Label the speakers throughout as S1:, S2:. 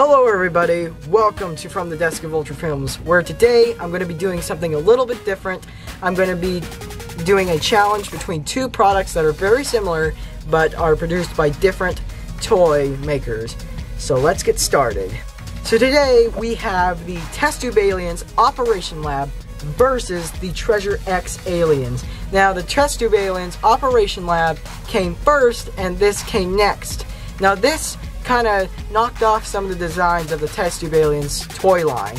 S1: Hello everybody, welcome to From the Desk of Ultra Films, where today I'm going to be doing something a little bit different. I'm going to be doing a challenge between two products that are very similar, but are produced by different toy makers. So let's get started. So today we have the Test Tube Aliens Operation Lab versus the Treasure X Aliens. Now the Test Tube Aliens Operation Lab came first and this came next. Now this kind of knocked off some of the designs of the Test Tube Aliens toy line.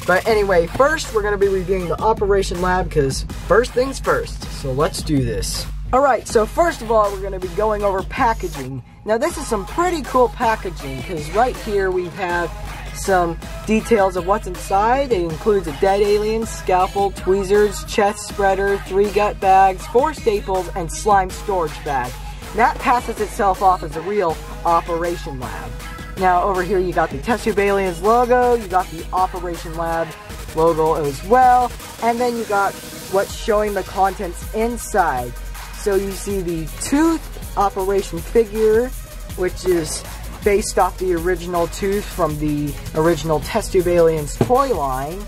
S1: But anyway, first we're going to be reviewing the Operation Lab because first things first. So let's do this. Alright, so first of all we're going to be going over packaging. Now this is some pretty cool packaging because right here we have some details of what's inside. It includes a dead alien, scalpel, tweezers, chest spreader, 3 gut bags, 4 staples, and slime storage bag. That passes itself off as a real Operation Lab. Now over here you got the Test Tube Aliens logo, you got the Operation Lab logo as well, and then you got what's showing the contents inside. So you see the Tooth Operation figure, which is based off the original Tooth from the original Test Tube Aliens toy line.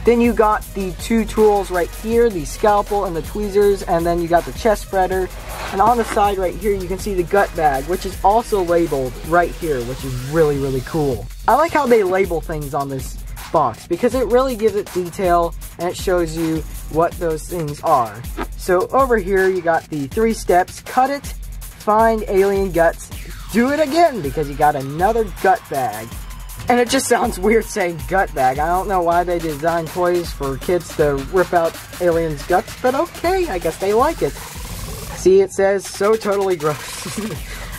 S1: Then you got the 2 tools right here, the scalpel and the tweezers, and then you got the chest spreader. And on the side right here you can see the gut bag, which is also labeled right here, which is really, really cool. I like how they label things on this box because it really gives it detail and it shows you what those things are. So over here you got the 3 steps: cut it, find alien guts, do it again, because you got another gut bag. And it just sounds weird saying gut bag. I don't know why they design toys for kids to rip out aliens' guts, but okay, I guess they like it. See, it says so totally gross.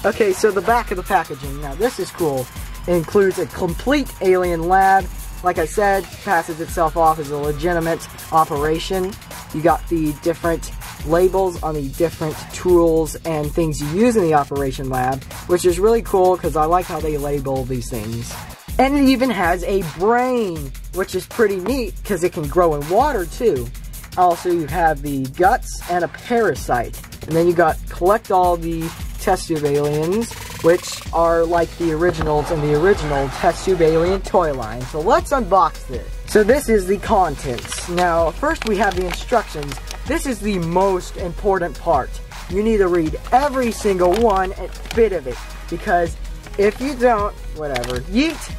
S1: Okay, so the back of the packaging. Now this is cool. It includes a complete alien lab. Like I said, passes itself off as a legitimate operation. You got the different labels on the different tools and things you use in the Operation Lab, which is really cool because I like how they label these things. And it even has a brain, which is pretty neat because it can grow in water too. Also, you have the guts and a parasite. And then you got collect all the Test Tube Aliens, which are like the originals in the original Test Tube Alien toy line. So let's unbox this. So this is the contents. Now, first we have the instructions. This is the most important part. You need to read every single one and bit of it, because if you don't, whatever, yeet.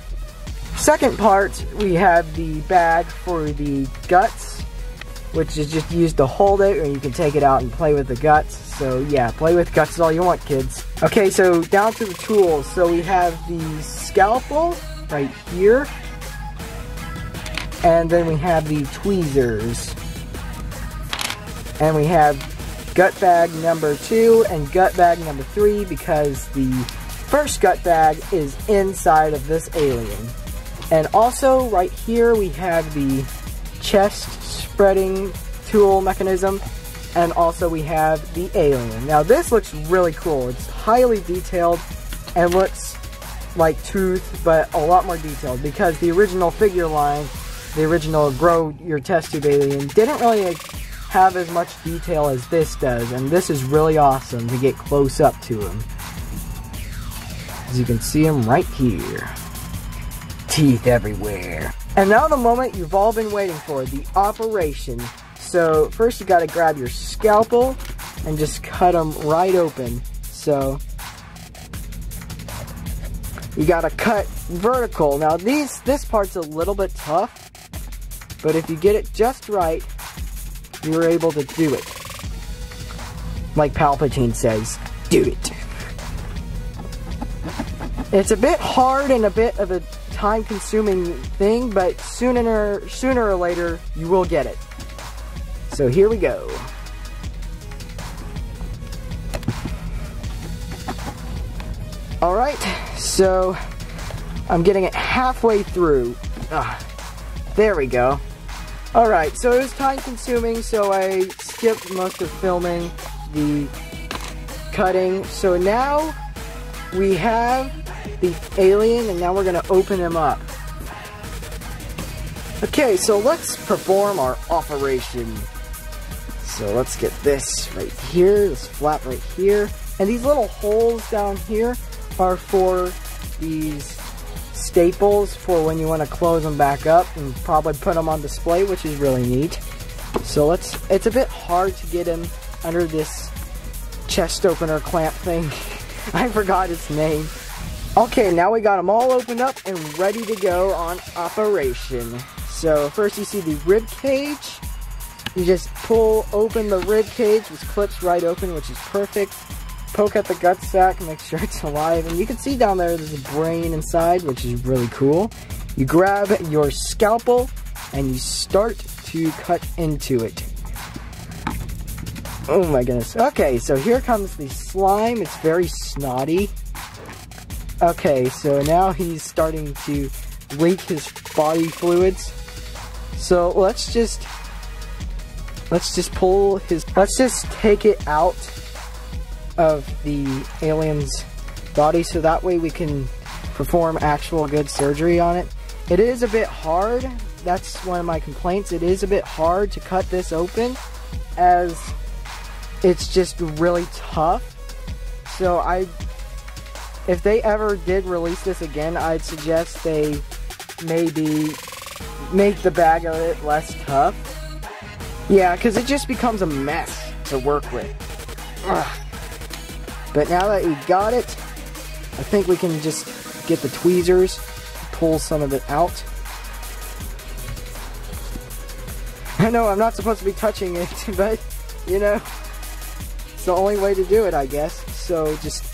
S1: Second part, we have the bag for the guts, which is just used to hold it, or you can take it out and play with the guts. So yeah, play with guts all you want, kids. Okay, so down to the tools. So we have the scalpel right here, and then we have the tweezers, and we have gut bag number 2 and gut bag number 3, because the first gut bag is inside of this alien. And also right here we have the chest spreading tool mechanism, and also we have the alien. Now this looks really cool. It's highly detailed and looks like Tooth, but a lot more detailed, because the original figure line, the original Grow Your Test Tube Alien, didn't really have as much detail as this does, and this is really awesome to get close up to him. As you can see him right here. Teeth everywhere. And now the moment you've all been waiting for, the operation. So first you gotta grab your scalpel and just cut them right open. So you gotta cut vertical. Now this part's a little bit tough, but if you get it just right, you're able to do it. Like Palpatine says, do it. It's a bit hard and a bit of a time-consuming thing, but sooner or later you will get it. So here we go. Alright, so I'm getting it halfway through. There we go. Alright, so it was time-consuming, so I skipped most of filming the cutting. So now we have the alien, and now we're going to open him up. Okay, so let's perform our operation. So let's get this right here, this flap right here, and these little holes down here are for these staples for when you want to close them back up and probably put them on display, which is really neat. So it's a bit hard to get him under this chest opener clamp thing. I forgot its name. Okay, now we got them all opened up and ready to go on operation. So first you see the rib cage. You just pull open the rib cage, which clips right open, which is perfect. Poke at the gut sack, make sure it's alive, and you can see down there there's a brain inside, which is really cool. You grab your scalpel and you start to cut into it. Oh my goodness. Okay, so here comes the slime. It's very snotty. Okay, so now he's starting to leak his body fluids. So let's just take it out of the alien's body so that way we can perform actual good surgery on it. It is a bit hard. That's one of my complaints. It is a bit hard to cut this open as it's just really tough. So if they ever did release this again, I'd suggest they maybe make the bag of it less tough. Yeah, because it just becomes a mess to work with. Ugh. But now that we got it, I think we can just get the tweezers, pull some of it out. I know I'm not supposed to be touching it, but, you know, it's the only way to do it, I guess. So just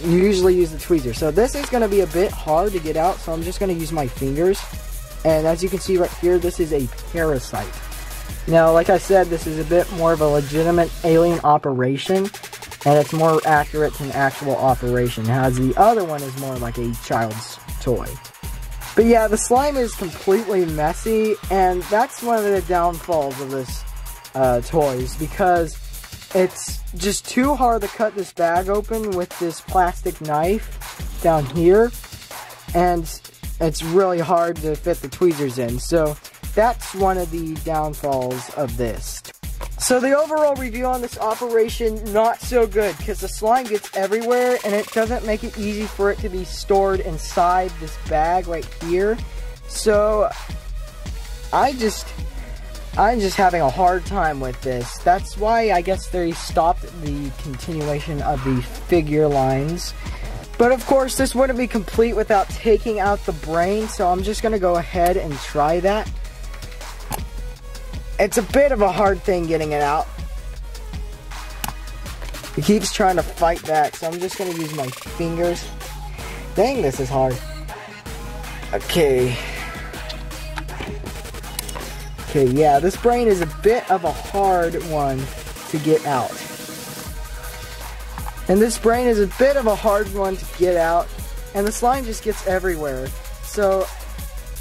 S1: usually use the tweezer. So this is going to be a bit hard to get out, so I'm just going to use my fingers. And as you can see right here, this is a parasite. Now, like I said, this is a bit more of a legitimate alien operation, and it's more accurate to an actual operation, as the other one is more like a child's toy. But yeah, the slime is completely messy, and that's one of the downfalls of this toys, because it's just too hard to cut this bag open with this plastic knife down here, and it's really hard to fit the tweezers in. So that's one of the downfalls of this. So the overall review on this operation, not so good, because the slime gets everywhere and it doesn't make it easy for it to be stored inside this bag right here. So I'm just having a hard time with this. That's why I guess they stopped the continuation of the figure lines. But of course, this wouldn't be complete without taking out the brain, so I'm just going to go ahead and try that. It's a bit of a hard thing getting it out. He keeps trying to fight back, so I'm just going to use my fingers. Dang, this is hard. Okay. Okay, yeah, this brain is a bit of a hard one to get out. And this brain is a bit of a hard one to get out, and the slime just gets everywhere. So,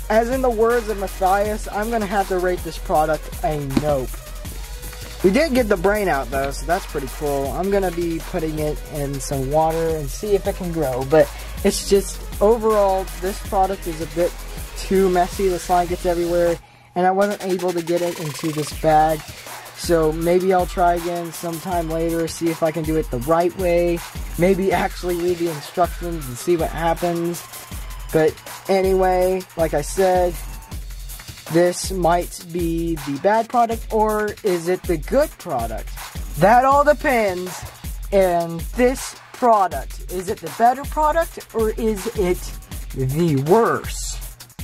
S1: as in the words of Matthias, I'm going to have to rate this product a nope. We did get the brain out though, so that's pretty cool. I'm going to be putting it in some water and see if it can grow. But it's just, overall, this product is a bit too messy. The slime gets everywhere, and I wasn't able to get it into this bag. So maybe I'll try again sometime later, see if I can do it the right way. Maybe actually read the instructions and see what happens. But anyway, like I said, this might be the bad product, or is it the good product? That all depends on this product. Is it the better product, or is it the worse?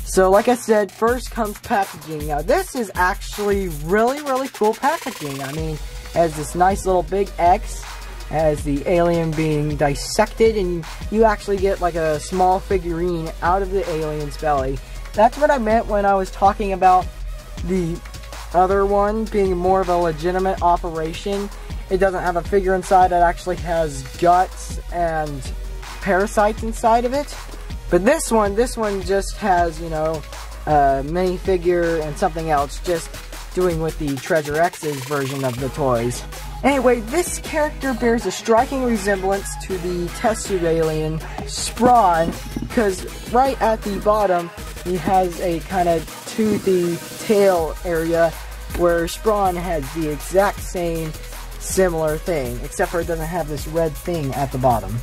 S1: So like I said, first comes packaging. Now this is actually really cool packaging. I mean, it has this nice little big X as the alien being dissected, and you actually get like a small figurine out of the alien's belly. That's what I meant when I was talking about the other one being more of a legitimate operation. It doesn't have a figure inside, it actually has guts and parasites inside of it. But this one just has, you know, a minifigure and something else, just doing with the Treasure X's version of the toys. Anyway, this character bears a striking resemblance to the test tube alien, Sprawn, because right at the bottom, he has a kind of toothy tail area, where Sprawn has the exact same similar thing, except for it doesn't have this red thing at the bottom.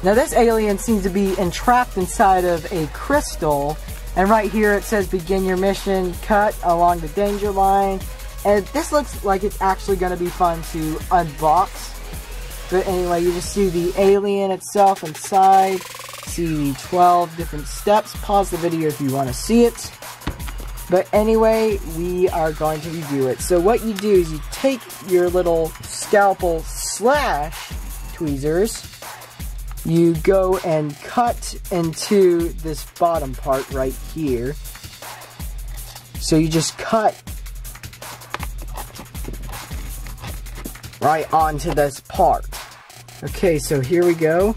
S1: Now this alien seems to be entrapped inside of a crystal, and right here it says begin your mission, cut along the danger line. And this looks like it's actually going to be fun to unbox. But anyway, you just see the alien itself inside, see 12 different steps. Pause the video if you want to see it. But anyway, we are going to review it. So what you do is you take your little scalpel / tweezers, you go and cut into this bottom part right here. So you just cut right onto this part. Okay, so here we go.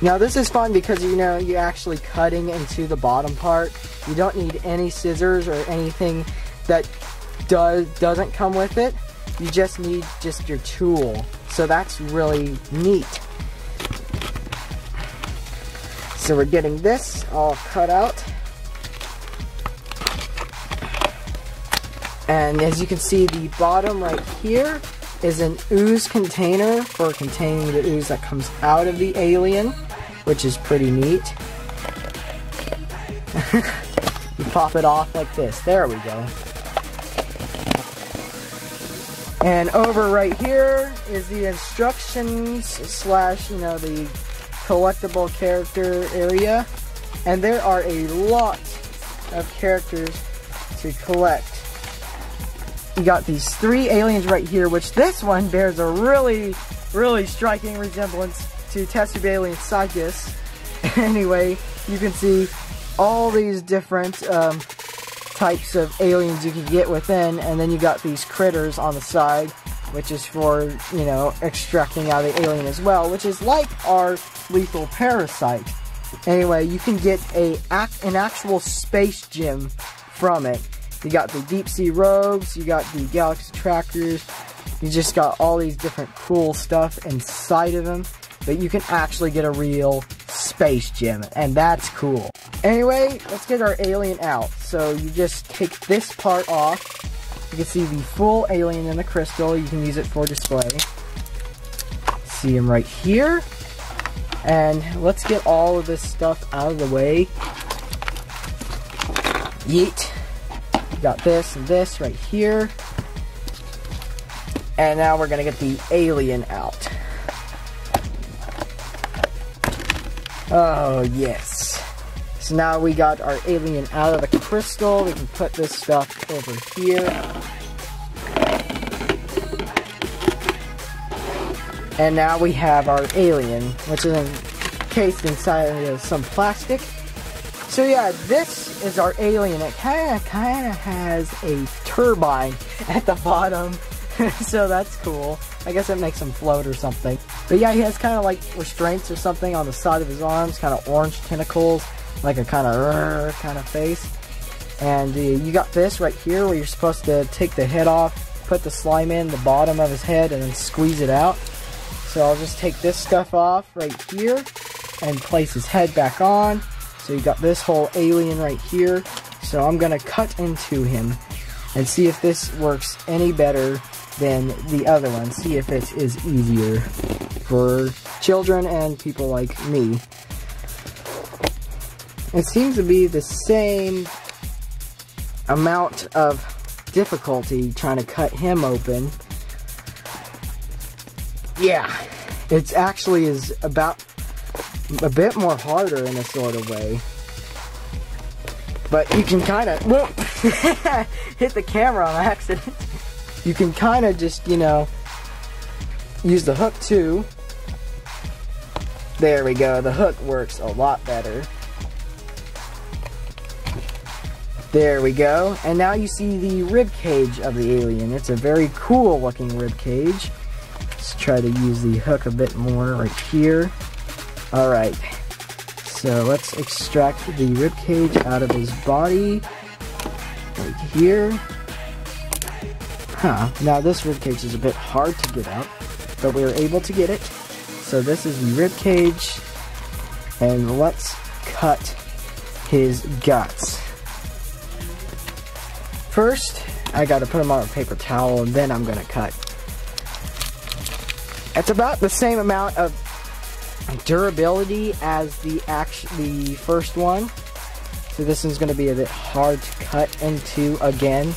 S1: Now this is fun because, you know, you're actually cutting into the bottom part. You don't need any scissors or anything that doesn't come with it. You just need just your tool. So that's really neat. So we're getting this all cut out. And as you can see, the bottom right here is an ooze container for containing the ooze that comes out of the alien, which is pretty neat. You pop it off like this. There we go. And over right here is the instructions / you know, the collectible character area. And there are a lot of characters to collect. You got these 3 aliens right here, which this one bears a really striking resemblance to Test Tube Alien Psychus. Anyway, you can see all these different types of aliens you can get within, and then you got these critters on the side, which is for, you know, extracting out the alien as well, which is like our lethal parasite. Anyway, you can get an actual space gem from it. You got the deep sea rogues, you got the galaxy trackers, you just got all these different cool stuff inside of them, but you can actually get a real space gem, and that's cool. Anyway, let's get our alien out. So you just take this part off. You can see the full alien in the crystal. You can use it for display. See him right here. And let's get all of this stuff out of the way. Yeet. Got this and this right here. And now we're gonna get the alien out. Oh yes. So now we got our alien out of the crystal. We can put this stuff over here. And now we have our alien, which is encased inside of some plastic. So yeah, this is our alien. It kind of has a turbine at the bottom, so that's cool. I guess it makes him float or something. But yeah, he has kind of like restraints or something on the side of his arms, kind of orange tentacles, like a kind of face. And you got this right here where you're supposed to take the head off, put the slime in the bottom of his head, and then squeeze it out. So I'll just take this stuff off right here and place his head back on. So you got this whole alien right here. So I'm going to cut into him and see if this works any better than the other one. See if it is easier for children and people like me. It seems to be the same amount of difficulty trying to cut him open. Yeah, it actually is about a bit more harder in a sort of way. But you can kind of, whoop, hit the camera on accident. You can kind of just, you know, use the hook too. There we go, the hook works a lot better. There we go, and now you see the rib cage of the alien. It's a very cool looking rib cage. Let's try to use the hook a bit more right here. Alright, so let's extract the rib cage out of his body, right here. Now this rib cage is a bit hard to get out, but we were able to get it. So this is the rib cage, and let's cut his guts. First, I gotta put them on a paper towel and then I'm gonna cut. It's about the same amount of durability as the first one. So this one's gonna be a bit hard to cut into again.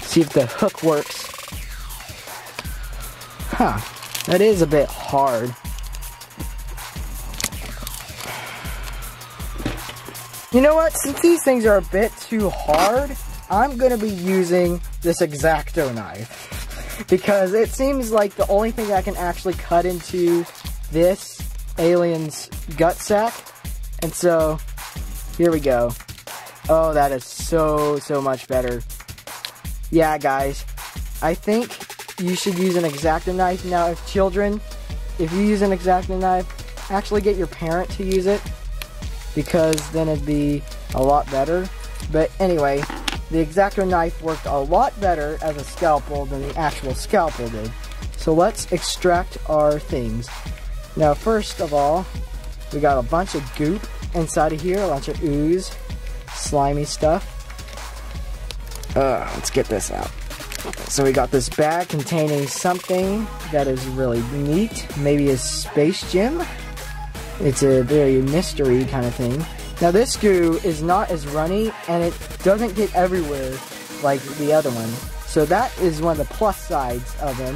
S1: See if the hook works. Huh, that is a bit hard. You know what, since these things are a bit too hard, I'm gonna be using this X-Acto knife. Because it seems like the only thing that can actually cut into this alien's gut sack. And so, here we go. Oh, that is so much better. Yeah, guys, I think you should use an X-Acto knife. Now, if you use an X-Acto knife, actually get your parent to use it, because then it'd be a lot better. But anyway, the X-Acto knife worked a lot better as a scalpel than the actual scalpel did. So let's extract our things. Now, first of all, we got a bunch of goop inside of here, a bunch of ooze, slimy stuff. Let's get this out. So we got this bag containing something that is really neat, maybe a space gem. It's a very mystery kind of thing. Now this goo is not as runny and it doesn't get everywhere like the other one. So that is one of the plus sides of him.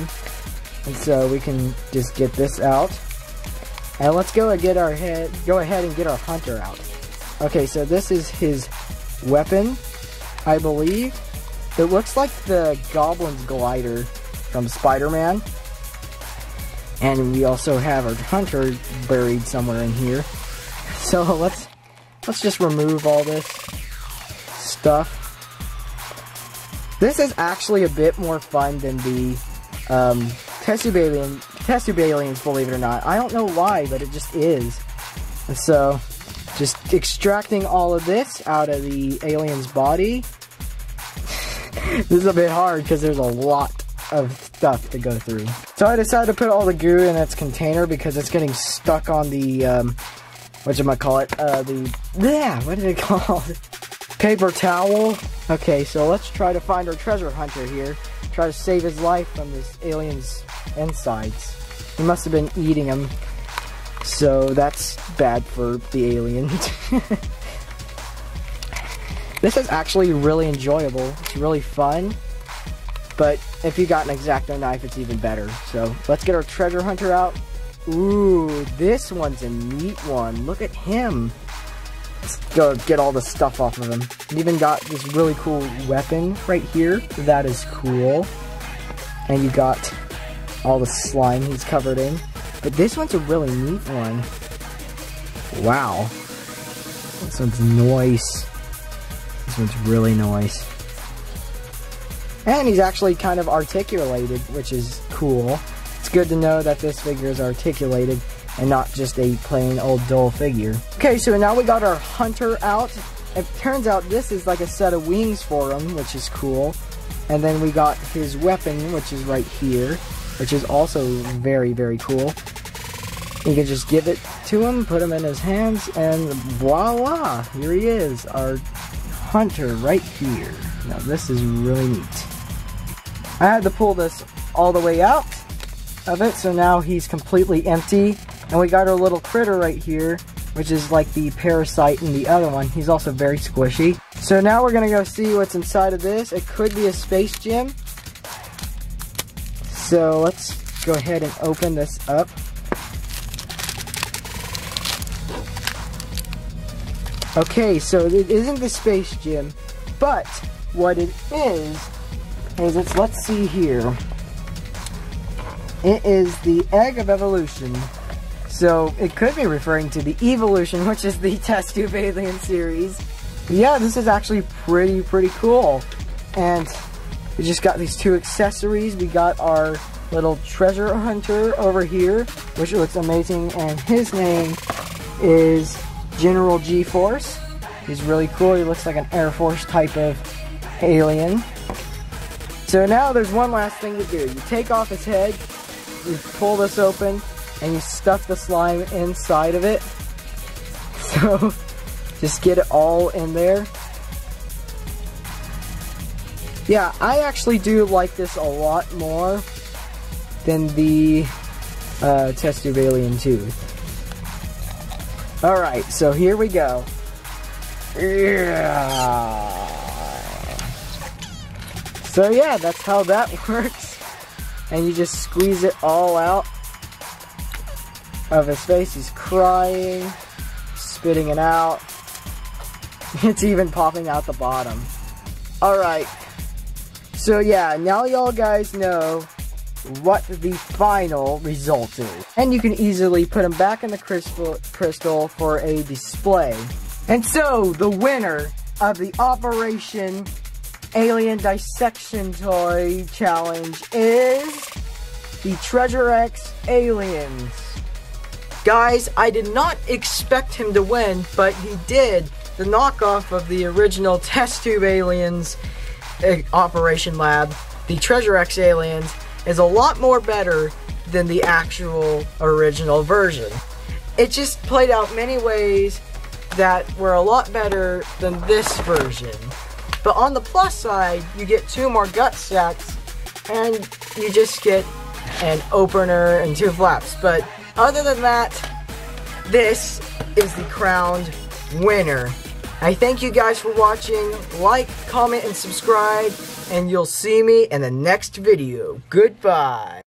S1: And so we can just get this out. And let's go ahead and get our hunter out. Okay, so this is his weapon, I believe. It looks like the Goblin's glider from Spider-Man. And we also have our hunter buried somewhere in here. So let's just remove all this stuff. This is actually a bit more fun than the test tube aliens, believe it or not. I don't know why, but it just is. And so, just extracting all of this out of the alien's body. This is a bit hard because there's a lot of stuff to go through. So I decided to put all the goo in its container because it's getting stuck on the, what is it called? Paper towel. Okay, so let's try to find our treasure hunter here. Try to save his life from this alien's insides. He must have been eating him, so that's bad for the alien. This is actually really enjoyable. It's really fun. But if you got an X-Acto knife, it's even better. So let's get our treasure hunter out. Ooh, this one's a neat one. Look at him. Let's go get all the stuff off of him. He even got this really cool weapon right here. That is cool. And you got all the slime he's covered in. But this one's a really neat one. Wow. This one's nice. This one's really nice. And he's actually kind of articulated, which is cool. It's good to know that this figure is articulated and not just a plain old dull figure. Okay, so now we got our hunter out. It turns out this is like a set of wings for him, which is cool. And then we got his weapon, which is right here, which is also very, very cool. You can just give it to him, put him in his hands, and voila! Here he is, our hunter right here. Now this is really neat. I had to pull this all the way out of it, so now he's completely empty. And we got our little critter right here, which is like the parasite in the other one. He's also very squishy. So now we're gonna go see what's inside of this. It could be a space gem. So let's go ahead and open this up. Okay, so it isn't the space gem, but what it is it's, let's see here. It is the Egg of Evolution. So it could be referring to the Evolution, which is the test tube alien series. Yeah, this is actually pretty cool. And we just got these two accessories. We got our little treasure hunter over here, which looks amazing, and his name is General G-Force. He's really cool. He looks like an Air Force type of alien. So now there's one last thing to do. You take off his head, you pull this open, and you stuff the slime inside of it. So just get it all in there. Yeah, I actually do like this a lot more than the test tube alien tooth. Alright, so here we go. Yeah. So yeah, that's how that works. And you just squeeze it all out of his face. He's crying, spitting it out. It's even popping out the bottom. Alright. So yeah, now y'all guys know what the final result is. And you can easily put them back in the crystal for a display. And so, the winner of the Operation Alien Dissection Toy Challenge is the Treasure X Aliens. Guys, I did not expect him to win, but he did. The knockoff of the original test tube aliens Operation Lab, the Treasure X Aliens, is a lot more better than the actual original version. It just played out many ways that were a lot better than this version. But on the plus side, you get 2 more gut sets, and you just get an opener and 2 flaps. But other than that, this is the crowned winner. I thank you guys for watching. Like, comment, and subscribe, and you'll see me in the next video. Goodbye.